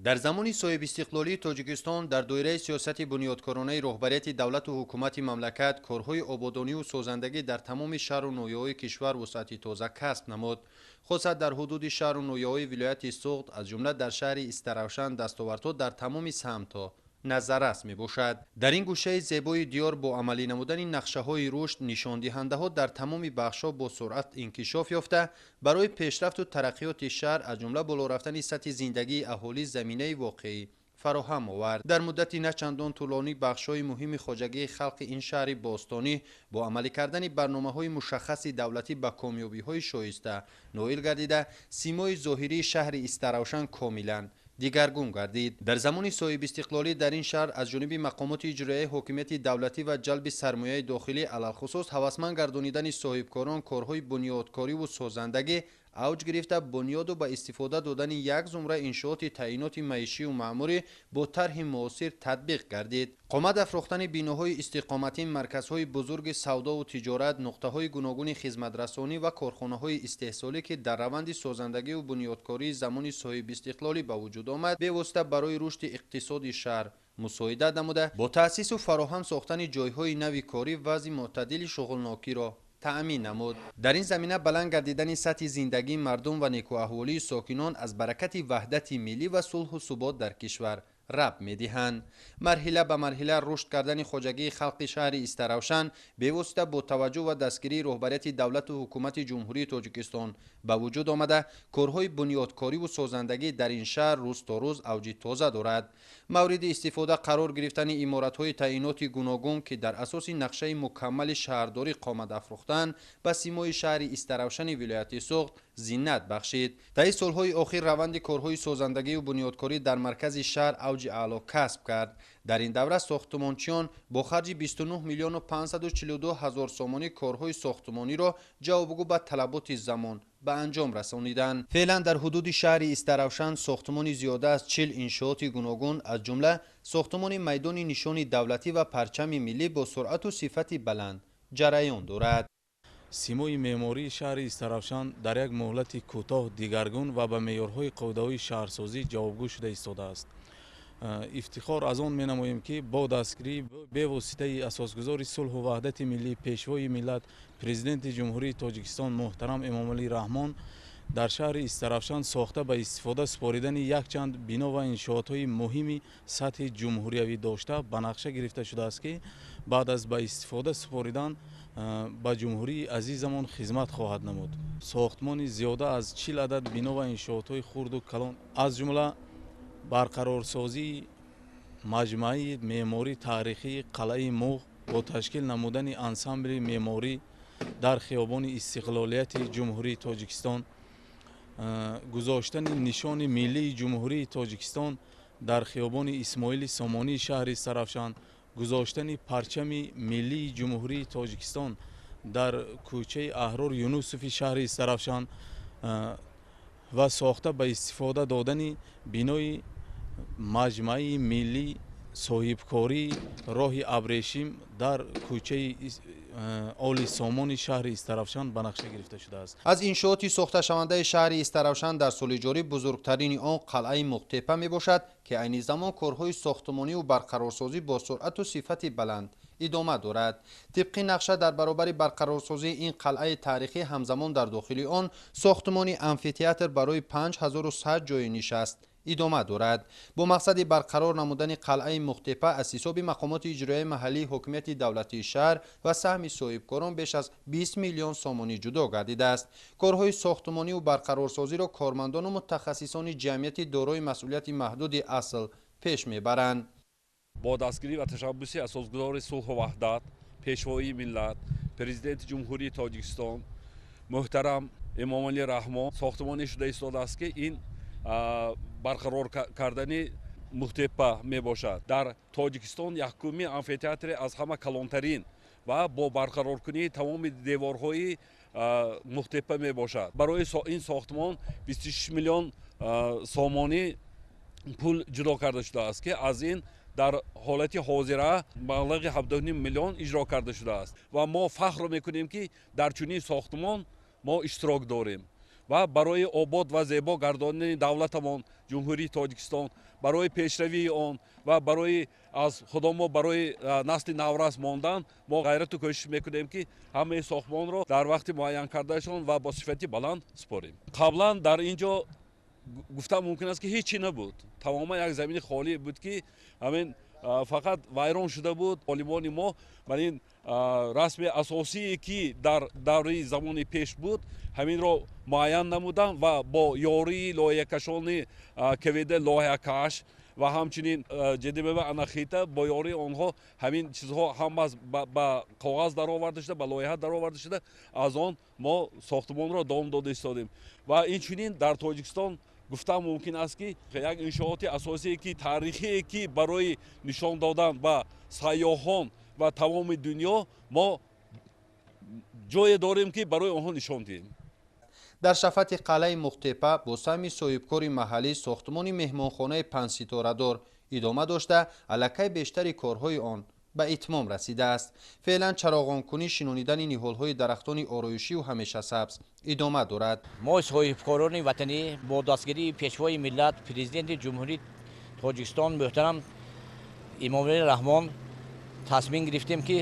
در زمان صاحب استقلالی تاجیکستان در دایره سیاست بنیادکارانه رهبریت دولت و حکومت مملکت کارهای آبادانی و سازندگی در تمام شهر و نویه‌های کشور وسعت تازه کسب نمود. خصوصا در حدود شهر و نویه‌های ولایت سوخت از جمله در شهر استراوشن دستاوردها در تمام سمت‌ها نظررس می باشد. در این گوشه زیبای دیار با عملی نمودن نقشه های رشد نشان دهنده ها در تمام بخش‌ها با سرعت انکشاف یافته برای پیشرفت و ترقیات شهر از جمله بالا رفتن سطح زندگی اهالی زمینه واقعی فراهم آورد. در مدت نه چندان طولانی بخش‌های مهم خواجگی خلق این شهر باستانی با عملی کردن برنامه‌های مشخص دولتی به کامیابی‌های شایسته نائل گردیده سیمای ظاهری شهر استراوشن کاملاً دیگرگون گردید. در زمان صاحب استقلالی در این شهر از جانب مقامات اجرایی حکومت دولتی و جلب سرمایه داخلی علل خصوص هوسمند گردانیدن صاحبکاران کارهای بنیادکاری و سازندگی اوج گرفته بنیاد و به استفاده دادن یک زمره انشاءات تعیینات معیشی و معماری با طرح معاصر تطبیق گردید. قامت افروختن بیناهای استقامتی، مرکزهای بزرگ سودا و تجارت، نقطه‌های گوناگون خدمت‌رسانی و کارخانه‌های استحصالی که در روند سازندگی و بنیادکاری زمان صاحب استقلالی به وجود آمد به واسطه برای رشد اقتصاد شهر مساعده نموده با تأسیس و فراهم ساختن جایهای نوی کاری وضع معتدل شغلناکی را تأمین نمود. در این زمینه بلند گردیدن سطح زندگی مردم و نیکواحوالی ساکنان از برکت وحدت ملی و صلح و ثبات در کشور رب می‌دهند. مرحله به مرحله رشد کردن خواجگی خلق شهر استراوشن به واسطه با توجه و دستگیری رهبریت دولت و حکومت جمهوری تاجیکستان به وجود آمده کارهای بنیادکاری و سازندگی در این شهر روز تا روز اوج تازه دارد. مورد استفاده قرار گرفتن عمارت‌های تعیینات گوناگون که در اساس نقشه مکمل شهرداری قامت افروختن به سیمای شهر استراوشن ولایت سوخت زینت بخشید. در سالهای اخیر روند کارهای سازندگی و بنیادکاری در مرکز شهر اوج اعلی کسب کرد. در این دوره ساختمانچیان با خرج 29 میلیون و 542 هزار سامانی کارهای ساختمانی را جوابگو به طلبات زمان به انجام رسانیدند. فعلا در حدود شهر استراوشن ساختمان زیاده از 40 انشاءات گوناگون از جمله ساختمان میدان نشان دولتی و پرچم ملی با سرعت و صفت بلند جریان دارد. سیمای معماری شهر استراوشن در یک مهلت کوتاه دیگرگون و به معیارهای قاعده‌های شهرسازی جوابگو شده ایستاده است. افتخار از آن می‌نماییم که با دستگیری به واسطه اساسگذار صلح و وحدت ملی پیشوای ملت پرزیدنت جمهوری تاجیکستان محترم امامعلی رحمان در شهر استراوشن ساخته به استفاده سپاریدن یک چند بنا و انشاءات‌های مهمی سطح جمهوریوی داشته به نقشه گرفته شده است که بعد از به استفاده سپاریدن با جمهوری عزیزمان خدمت خواهد نمود. ساختمان زیاده از 40 عدد بنا و انشاءات‌های خرد و کلان از جمله برقرارسازی مجمع معماری تاریخی قلعه موغ با تشکیل نمودن انسامبل معماری در خیابان استقلالیت جمهوری تاجیکستان، گذاشتن نشان ملی جمهوری تاجیکستان در خیابان اسماعیل سامانی شهر استراوشن، گذاشتن پرچم ملی جمهوری تاجیکستان در کوچه احرار یونوسفی شهر استراوشن و ساخته به استفاده دادن بینای مجمع ملی صاحبکاری راه ابریشم در کوچه آل سامان شهر استراوشن به نقشه گرفته شده است. از انشاءات ساخته شونده شهر استراوشن در سال جاری بزرگترین آن قلعه مقتپه می باشد که عین زمان کارهای ساختمانی و برقرارسازی با سرعت و صفت بلند ادامه دارد. طبق نقشه در برابر برقرارسازی این قلعه تاریخی همزمان در داخل آن ساختمان امفی‌تئاتر برای 5100 جای نشست ادامه دارد. با مقصد برقرار نمودن قلعه مختپه از حساب مقامات اجرایی محلی حکومت دولتی شهر و سهم صاحبکاران بیش از 20 میلیون سامانی جدا گردیده است. کارهای ساختمانی و برقرارسازی را کارمندان و متخصصان جمعیت دارای مسئولیت محدود اصل پیش میبرند. با دستگیری و تشبث اساسگذار صلح و وحدت پیشوای ملت پرزیدنت جمهوری تاجیکستان محترم امامعلی رحمان ساختمانی شده ایستاده است که این برقرار کردن مختپه می باشد. در تاجیکستان یکمی امفی‌تئاتر از همه کلانترین و با برقرار کنی تمام دیوارهای مختپه می باشد. برای این ساختمان 26 میلیون سامانی پول جدا کرده شده است که از این در حالت حاضره مبلغ 7.5 میلیون اجرا کرده شده است و ما فخر میکنیم که در چنین ساختمان ما اشتراک داریم ва барои обод ва зебо гардонидани давлатамон ҷумҳурии Тоҷикистон, барои пешравии он ва барои аз худомо барои насли наврас мондан мо ғайрату кӯшиш мекунем ки ҳамаи сохтмонро дар вақти муайян кардашон ва бо сифати баланд супорем. қаблан дар ин ҷо гуфтам мумкин аст ки ҳеҷ чӣ набуд. Тамоман як замини холӣ буд ки ҳамин фақат вайрон шуда буд. Олимони мо бар ин расми асосие ки дар давраи замони пеш буд ҳаминро муайян намуданд ва бо ёрии лоиҳакашони КВД лоиҳакаш ва ҳамчунин ҷдб анахита бо ёрии онҳо ҳамин чизҳо ҳам ба коғаз дароварда шуда, ба лоиҳа дароварда шуда, аз он мо сохтмонро дом дода истодем. Ва инчунин дар Тоҷикистон гуфтам мумкин аст ки як иншооти асосие ки таърихие ки барои нишон додан ба сайёҳон ва тамоми дунё мо ҷое дорем ки барои онҳо нишон диҳем. дар шафати қалъаи Мухтепа бо саҳми соҳибкори маҳаллӣ сохтмони меҳмонхонаи панҷситорадор идома дошта, аллакай бештари корҳои он ба итмом расидааст. феълан чароғонкунӣ шинонидани ниҳолҳои дарахтони ороишиву ҳамешасабз идома дорад. мо соҳибкорони ватанӣ бо дастгирии пешвои миллат президенти ҷумҳурии Тоҷикистон муҳтарам Эмомалӣ Раҳмон тасмим гирифтем ки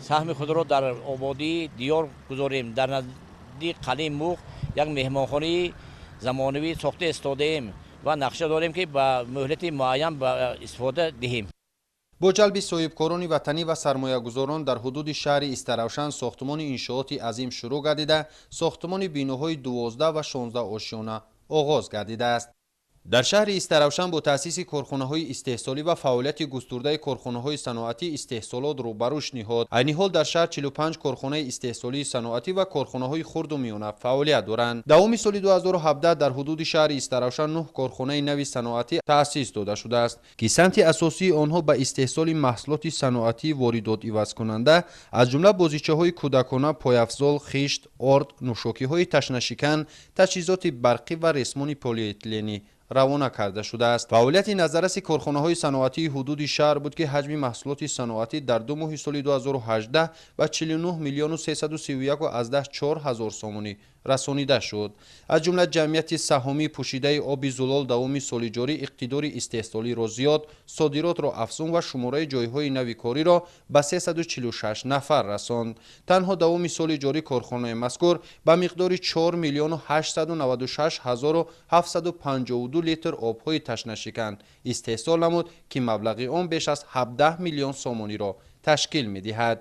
саҳми худро дар ободии диёр гузорем. Дар наздик қалъаи Муғ як меҳмонхонаи замонавӣ сохта истодаем ва нақша дорем ки ба муҳлати муайян ба истифода диҳем. бо ҷалби соҳибкорони ватанӣ ва сармоягузорон дар ҳудуди шаҳри Истаравшан сохтмони иншооти азим шурӯъ гардида, сохтмони биноҳои 12 ва 16 ошёна оғоз гардидааст. дар шаҳри Истаравшан бо таъсиси корхонаҳои истеҳсолӣ ва фаъолияти густурдаи корхонаҳои саноатӣ истеҳсолот рӯ ба рушд ниҳод. айни ҳол дар шаҳр 45 корхонаи истеҳсолии саноатӣ ва корхонаҳои хурду миёна фаъолият доранд. давоми соли 2017 дар ҳудуди шаҳри Истаравшан 9 корхонаи нави саноатӣ таъсис дода шудааст ки самти асосии онҳо ба истеҳсоли маҳсулоти саноатӣ воридотивазкунанда аз ҷумла бозичаҳои кӯдакона, пойафзол, хишт, орд, нӯшокиҳои ташнашикан, таҷҳизоти барқӣ ва ресмони полиэтиленӣ равона карда шудааст. фаъолияти назараси корхонаҳои саноатии ҳудуди шаҳр буд ки ҳаҷми маҳсулоти саноатӣ дар 2 моҳи соли 2018 ба 49 миллиону 331,4 ҳазор сомонӣ расонида шуд. аз ҷумла ҷамъияти саҳомии пӯшидаи оби зулол давоми соли ҷорӣ иқтидори истеҳсолиро зиёд, содиротро афзун ва шумораи ҷойҳои нави кориро ба 346 нафар расонд. танҳо давоми соли ҷорӣ корхонаи мазкур ба миқдори 4 миллиону 896 ҳазору 752 литр обҳои ташнашикан истеҳсол намуд ки маблағи он беш аз 17 миллион сомониро ташкил медиҳад.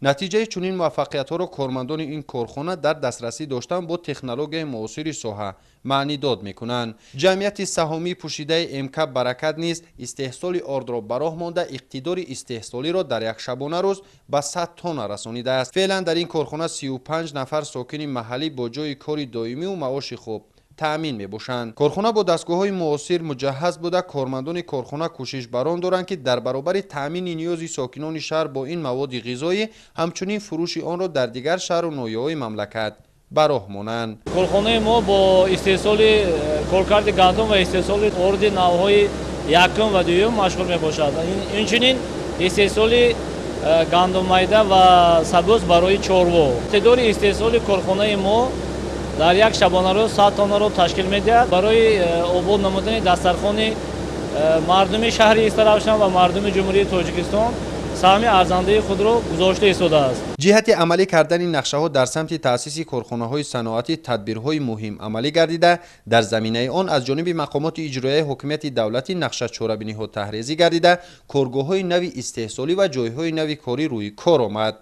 натиҷаи чунин муваффақиятҳоро кормандони ин корхона дар дастрасӣ доштан бо технологияи муосири соҳа маънидод мекунанд. ҷамъияти саҳомии пӯшидаи МК Баракат низ истеҳсоли ордро ба роҳ монда иқтидори истеҳсолиро дар як шабона рӯз ба 100 тонна расонидааст. феълан дар ин корхона 35 нафар сокини маҳаллӣ бо ҷои кори доимиву маоши хуб таъмин мебошанд. корхона бо дастгоҳҳои муосир муҷаҳҳаз буда, кормандони корхона кӯшишбарон доранд ки дар баробари таъмини ниёзи сокинони шаҳр бо ин маводи ғизоӣ ҳамчунин фурӯши онро дар дигар шаҳру ноҳияҳои мамлакат ба роҳ монанд. корхонаи мо бо истеҳсоли коркарди гандум ва истеҳсоли орди навъҳои якум ва дуюм машғул мебошад. инчунин истеҳсоли гандуммайда ва сабуз барои чорво. иқтидори истеҳсоли корхонаи мо дар як шабонарӯз 100 тоннаро ташкил медиҳад. барои обод намудани дастархони мардуми шаҳри Истаравшан ва мардуми ҷумҳурии Тоҷикистон саҳми арзандаи худро гузошта истодааст. ҷиҳати амалӣ кардани нақшаҳо дар самти таъсиси корхонаҳои саноатӣ тадбирҳои муҳим амалӣ гардида, дар заминаи он аз ҷониби мақомоти иҷроияи ҳокимияти давлатӣ нақшачорабиниҳо таҳризӣ гардида, коргоҳҳои нави истеҳсолӣ ва ҷойҳои нави корӣ рӯи кор омад.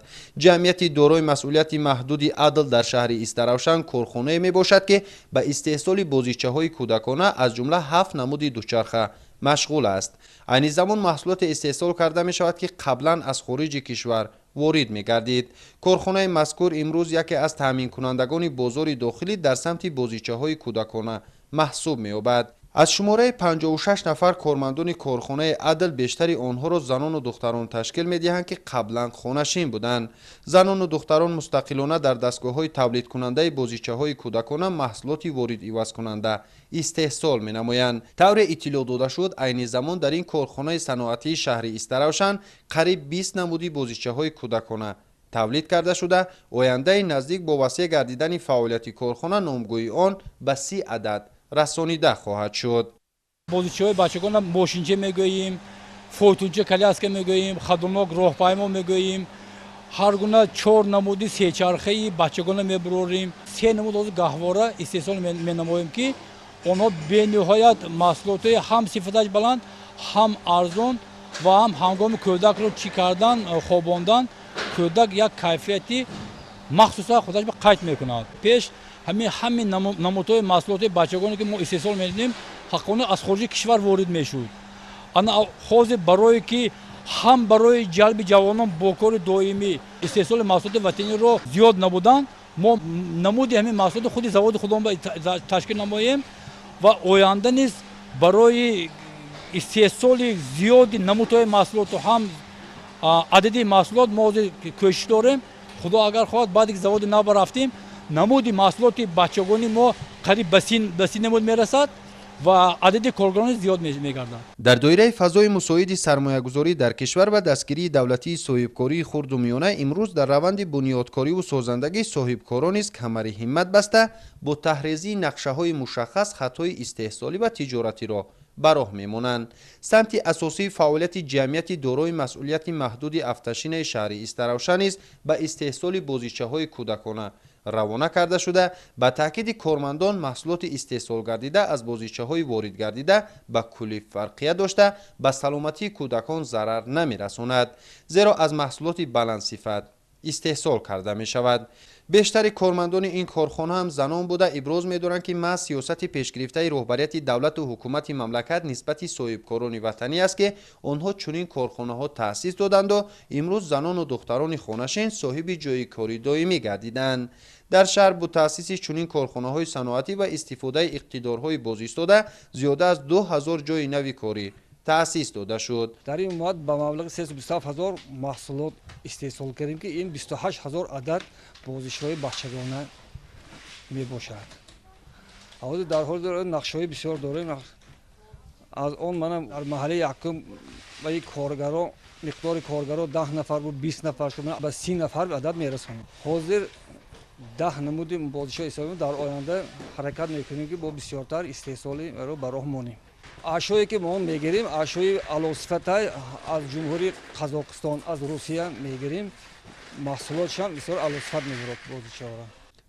ҷамъияти дорои масъулияти маҳдуди Адл дар шаҳри Истаравшан корхонае мебошад ки ба истеҳсоли бозичаҳои кӯдакона аз ҷумла 7 намуди дучарха машғул аст. айни замон маҳсулоте истеҳсол карда мешавад ки қаблан аз хориҷи кишвар ворид мегардид. корхонаи мазкур имрӯз яке аз таъминкунандагони бозори дохилӣ дар самти бозичаҳои кӯдакона маҳсуб меёбад. аз шумораи 56 нафар кормандони корхонаи Адл бештари онҳоро занону духтарон ташкил медиҳанд ки қаблан хонашин буданд. занону духтарон мустақилона дар дастгоҳҳои тавлидкунандаи бозичаҳои кӯдакона маҳсулоти воридивазкунанда истеҳсол менамоянд. тавре иттилоъ дода шуд, айни замон дар ин корхонаи саноатии шаҳри Истаравшан қариб 20 намуди бозичаҳои кӯдакона تولید کرده شده آینده نزدیک با وسیع گردیدن فعالیت کارخانه نامگویی آن به 30 عدد رسانیده خواهد شد. بازیچه‌های بچگان ماشینچه میگوییم، فوتونچه کلیاسکه میگوییم، خدمناک راهپیما میگوییم، هر گونه 4 نمودی سه چرخه‌ای بچگان میبروریم. 3 نمود از گهواره استحصال مینماییم که آنها به نهایت محصولات هم صفتش بلند، هم ارزان و هم هنگام کودک رو چی کردن خواباندن کودک یک کیفیتی مخصوصا خودش به قید میکند. پیش همین نمودهای محصولات بچگانی که ما استحصال می‌کنیم حقانه از خارج کشور وارد میشود. انا خوز برای که هم برای جلب جوانان با کار دائمی استحصال محصولات وطنی رو زیاد نبودن، ما نمودی همین محصولات خود زواد خودمون تشکیل نماییم و آینده نیز برای استحصال زیاد نمودهای محصولات و هم عددی محصولات ما کوشش داریم. خدا اگر خواهد بعد که زواد نو رفتیم نمودی محصولات بچگانی ما قریب به 30 نمود میرسد و عدد کارگران زیاد میگردد. در دایره فضای مساعد سرمایه‌گذاری در کشور و دستگیری دولتی صاحبکاری خرد و میانه امروز در روند بنیادکاری و سازندگی صاحبکاران است کمر همت بسته با تحریزی نقشه‌های مشخص خطای استحصالی و تجارتی را براه میمانند. سمت اساسی فعالیت جمعیت دارای مسئولیت محدود افتشین شهری استراوشن است به استحصال بازیچه‌های کودکانه روانه کرده شده. به تاکید کارمندان محصولات استحصال گردیده از بازیچه‌های وارد گردیده به کلی فرقیت داشته به سلامتی کودکان ضرر نمی‌رساند، زیرا از محصولات بلند صفت استحصال کرده می شود. بیشتر کارمندان این کارخانه هم زنان بوده ابراز می‌دارند که ما سیاست پیشگرفته رهبریت دولت و حکومت مملکت نسبت صاحبکاران وطنی است که آنها چنین کارخانه‌ها تأسیس دادند و امروز زنان و دختران خانه‌شین صاحب جای کاری دائمی گردیدند. در شهر با تأسیس چنین کارخانه‌های صنعتی و استفاده اقتدارهای بازایستاده زیاده از 2000 جای نوی کاری تأسیس داده شد. در این مدت به مبلغ 327,000 محصولات استحصال کردیم که این 28,000 عدد بازیچه‌های بچگانه می باشد. اول در حال داریم نقشه‌های بسیار داریم. از آن منم در محله یکم و یک کارگران مقدار کارگران 10 نفر بود 20 نفر شد به 30 نفر عدد میرسونیم. حاضر 10 نمود بازیچه استحصال در آینده حرکت میکنیم که با بسیارتر استحصالی رو براه مونیم. اشیایی که ما میگیریم اشیای اعلی‌صفت از جمهوری قزاقستان از روسیه میگیریم، محصولاتش هم بسیار اعلی‌صفت میگیرد بازیچه‌ها.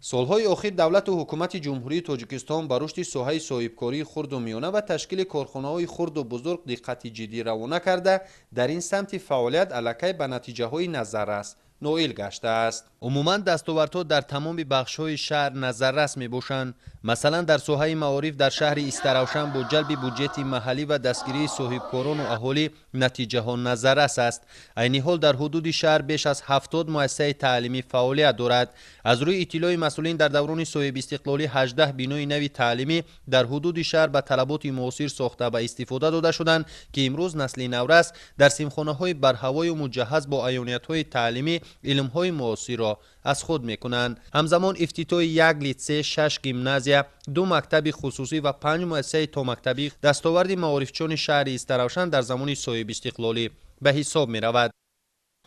سالهای اخیر دولت و حکومت جمهوری تاجیکستان به رشد ساحه صاحبکاری خرد و میانه و تشکیل کارخانه‌های خرد و بزرگ دقت جدی روانه کرده در این سمت فعالیت علاقه به نتیجه‌های نظررس نائل گشته است. عموما دستاوردها در تمام بخش‌های شهر نظررس میباشند. مثلا در ساحه معارف در شهر استراوشن با جلب بودجه محلی و دستگیری صاحبکاران و اهالی نتیجه ها نظررس است. عین حال در حدود شهر بیش از 70 مؤسسه تعلیمی فعالیت دارد. از روی اطلاع مسئولین در دوران صاحب استقلالی 18 بنای نوی تعلیمی در حدود شهر به طلبات معاصر ساخته و استفاده داده شدند که امروز نسل نورس در سیمخانه‌های برهوای و مجهز با عیانیت‌های تعلیمی علم‌های معاصر را از خود میکنند. همزمان افتتاح 1 لیسه، 6 گیمنازیا، 2 مکتب خصوصی و 5 مؤسسه تا مکتبی دستاورد معارفچان شهر استراوشن در زمان صاحب استقلالی به حساب می رود.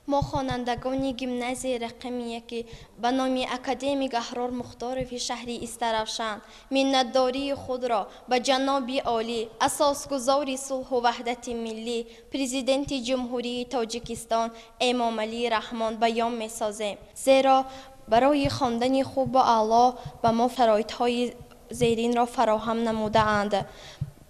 ما خوانندگان گیمنازی رقم 1 به نام اکادمی احرار مختارف شهری استراوشن منتداری خود را به جناب عالی اساسگزار صلح و وحدت ملی پرزیدنت جمهوری تاجیکستان امام علی رحمان بیان می سازیم، زیرا برای خواندن خوب و اعلی به ما شرایط‌های زیرین را فراهم نموده اند.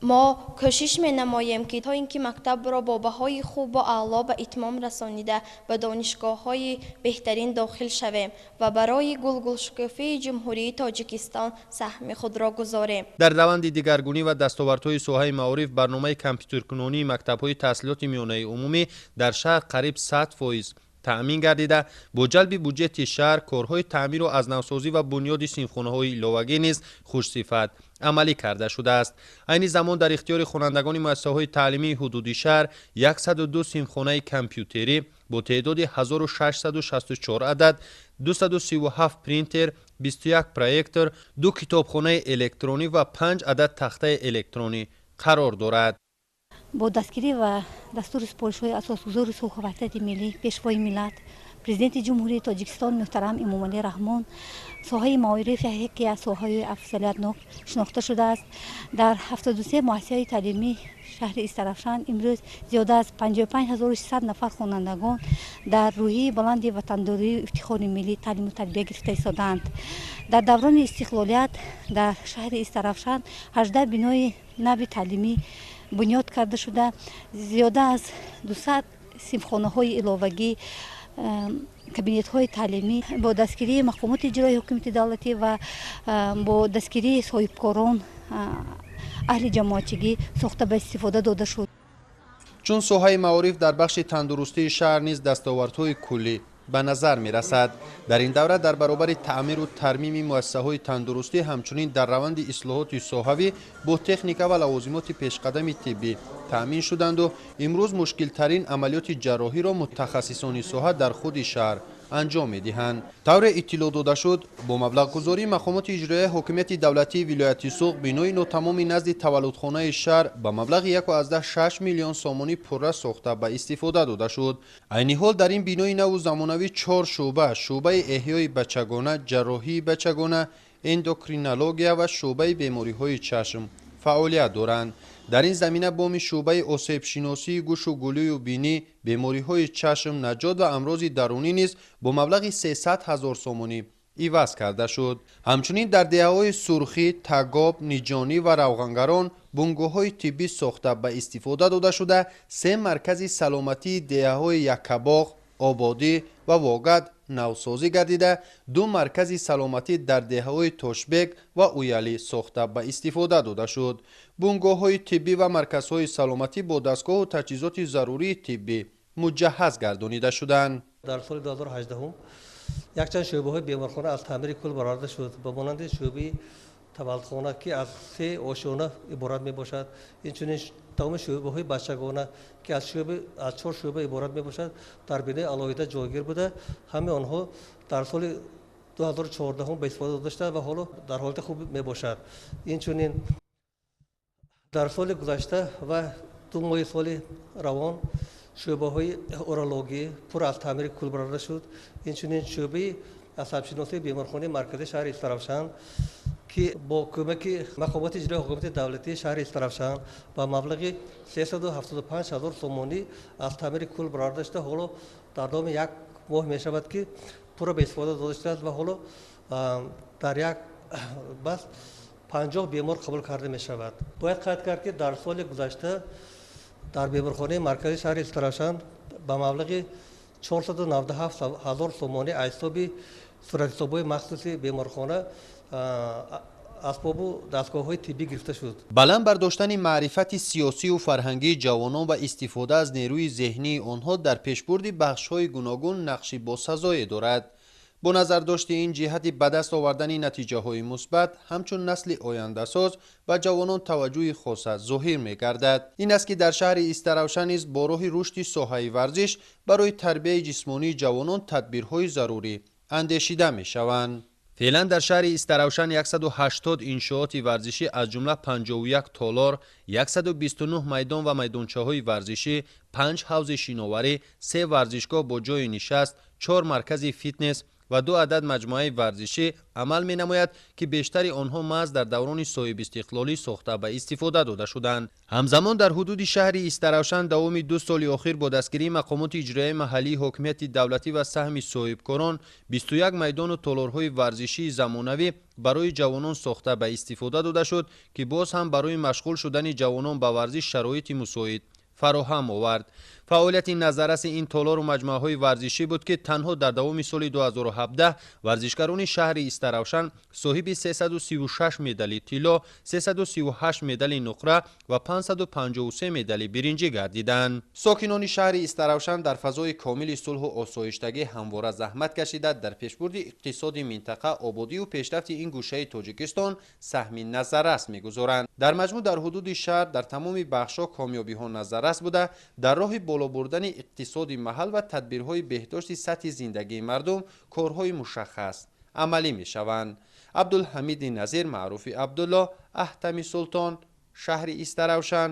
ما کوشش می نماییم که تا اینکه مکتب را با بهای خوب و اعلی به اتمام رسانیده به دانشگاه‌های بهترین داخل شویم و برای گلگشکافی جمهوری تاجیکستان سهم خود را گذاریم. در روند دیگرگونی و دستاوردهای ساحه معارف برنامه کامپیوترکنونی مکتب‌های تحصیلات میانه عمومی در شهر قریب 100% تأمین گردیده. با جلب بودجه شهر کارهای تعمیر و از نوسازی و بنیاد سیمخانه‌های ایلاوگی نیز خوش‌صفت عملی کرده شده است. عین زمان در اختیار خوانندگان مؤسسه‌های تعلیمی حدودی شهر 102 سیمخانه کامپیوتری با تعداد 1664 عدد، 237 پرینتر، 21 پروژکتور، 2 کتابخانه الکترونی و 5 عدد تخته الکترونی قرار دارد. با دستگیری و دستور سپارش‌های اساسگزار صلح و وحدت ملی پیشوای ملت президенти ҷумҳурии тоҷикистон муҳтарам эмомалӣ раҳмон соҳаи маориф яке аз соҳаҳои афзалиятнок шинохта шудааст. дар 73 муассисаи таълимии шаҳри Истарафшан имрӯз зиёда аз 55600 нафар хонандагон дар рӯҳии баланди ватандории ифтихори миллӣ таълиму тарбия гирифта истодаанд. дар даврони истиқлолият дар шаҳри Истарафшан 18 бинои нави таълимӣ бунёд карда шуда, зиёда аз 200 синфхонаҳои иловагӣ, кабинетҳои таълимӣ бо дастгирии мақомоти иҷроии ҳокимияти давлатӣ ва бо дастгирии соҳибкорон аҳли ҷамоатчигӣ сохта ба истифода дода шуд. чун соҳаи маориф дар бахши тандурустии шаҳр низ дастовардҳои куллӣ ба назар мерасад. дар ин давра дар баробари таъмиру тармими муассисаҳои тандурустӣ ҳамчунин дар раванди ислоҳоти соҳавӣ бо техника ва лавозимоти пешқадами тиббӣ таъмин шуданду имрӯз мушкилтарин амалиёти ҷарроҳиро мутахассисони соҳа дар худи шаҳр анҷом медиҳанд. тавре иттилоъ дода шуд, бо маблағгузории мақомоти иҷроияи ҳокимияти давлатии вилояти Суғ бинои нотамоми назди таваллудхонаи шаҳр ба маблағи 1.6 миллион сомонӣ пурра сохта ба истифода дода шуд. айни ҳол дар ин бинои наву замонавӣ 4 шуъба: шуъбаи эҳёи бачагона, ҷарроҳии бачагона, эндокринология ва шуъбаи бемориҳои чашм фаъолият доранд. дар ин замина боми шуъбаи осебшиносии гӯшу гулӯю бинӣ, бемориҳои чашм, наҷот ва амрози дарунӣ низ бо маблағи 300 000 сомонӣ иваз карда шуд. ҳамчунин дар деҳаҳои Сурхӣ, Тагоб, Ниҷонӣ ва Равғангарон бунгоҳҳои тиббӣ сохта ба истифода дода шуда, 3 маркази саломатии деҳаҳои Якабоғ, Ободӣ ва Вогад навсозӣ гардида, 2 маркази саломатӣ дар деҳаҳои Тошбек ва Уялӣ сохта ба истифода дода шуд. бунгоҳҳои тиббӣ ва марказҳои саломатӣ бо дастгоҳу таҷҳизоти зарурии тиббӣ муҷаҳҳаз гардонида шуданд. дар соли 2018 якчанд шӯъбаҳои беморхона аз таъмири кул бароварда шуд, ба монанди шӯъбаи таваллудхона ки аз 3 ошона иборат мебошад, инчунин тамоми шӯъбаҳои бачагона ки аз 4 шӯъба иборат мебошад, дар бинои алоҳида ҷойгир буда, ҳамаи онҳо дар соли 2014 ба истифода дода шуданд ва ҳоло дар ҳолати хуб мебошад. инчунин дар соли гузашта ва 2 моҳи соли равон шӯъбаҳои урологӣ пур аз таъмири кул бароварда шуд. инчунин шӯъбаи асабшиносии беморхонаи марказии шаҳри Истарафшан ки бо кӯмаки мақомоти иҷроии ҳокимияти давлатии шаҳри Истарафшан ба маблағи 375 000 сомонӣ аз таъмири кул бароварда шуда, ҳоло дар давоми 1 моҳ мешавад ки пурра ба истифода дода шудааст ва ҳоло дар як бас 50 бемор қабул карда мешавад. бояд қайд кард ки дар соли гузашта дар беморхонаи марказии шаҳри Истарафшан ба маблағи 497 000 сомонӣ аз ҳисоби суратҳисобҳои махсуси беморхона асбобу дастгоҳҳои тиббӣ гирифта шуд. баланд бардоштани маърифати сиёсию фарҳангии ҷавонон ва истифода аз нерӯи зеҳнии онҳо дар пешбурди бахшҳои гуногун нақши босазое дорад. бо назардошти ин ҷиҳати ба даст овардани натиҷаҳои мусбат ҳамчун насли ояндасоз ба ҷавонон таваҷҷӯҳи хоса зоҳир мегардад. ин аст ки дар шаҳри Истарафшан низ бо роҳи рушди соҳаи варзиш барои тарбияи ҷисмонии ҷавонон тадбирҳои зарурӣ андешида мешаванд. феълан дар шаҳри Истарафшан 180 иншооти варзишӣ аз ҷумла 51 толор, 129 майдон ва майдончаҳои варзишӣ, 5 ҳавзи шиноварӣ, 3 варзишгоҳ бо ҷойи нишаст, 4 маркази фитнес ва 2 адад маҷмӯаи варзишӣ амал менамояд ки бештари онҳо маҳз дар даврони соҳибистиқлолӣ сохта ба истифода дода шуданд. ҳамзамон дар ҳудуди шаҳри Истарафшан давоми 2 соли охир бо дастгирии мақомоти иҷроияи маҳаллии ҳокимияти давлатӣ ва саҳми соҳибкорон 21 майдону толорҳои варзишии замонавӣ барои ҷавонон сохта ба истифода дода шуд ки боз ҳам барои машғул шудани ҷавонон ба варзиш шароити мусоид фароҳам овард. фаъолияти назараси ин толору маҷмӯаҳои варзишӣ буд ки танҳо дар давоми соли 2017 варзишгарони шаҳри Истарафшан соҳиби 336 медали тилло, 338 медали нуқра ва 553 медали биринҷӣ гардиданд. сокинони шаҳри Истарафшан дар фазои комили сулҳу осоиштагӣ ҳамвора заҳмат кашида дар пешбурди иқтисоди минтақа, ободию пешрафти ин гӯшаи Тоҷикистон саҳми назаррас мегузоранд. дар маҷмӯъ дар ҳудуди шаҳр дар тамоми бахшҳо камёбиҳо назаррас буда, дар роҳи боло бурдани иқтисоди маҳал ва тадбирҳои беҳдошти сатҳи зиндагии мардум корҳои мушаххас амалӣ мешаванд. абдулҳамиди назир, маъруфи Абдулло, аҳтами Султон, шаҳри Истарафшан.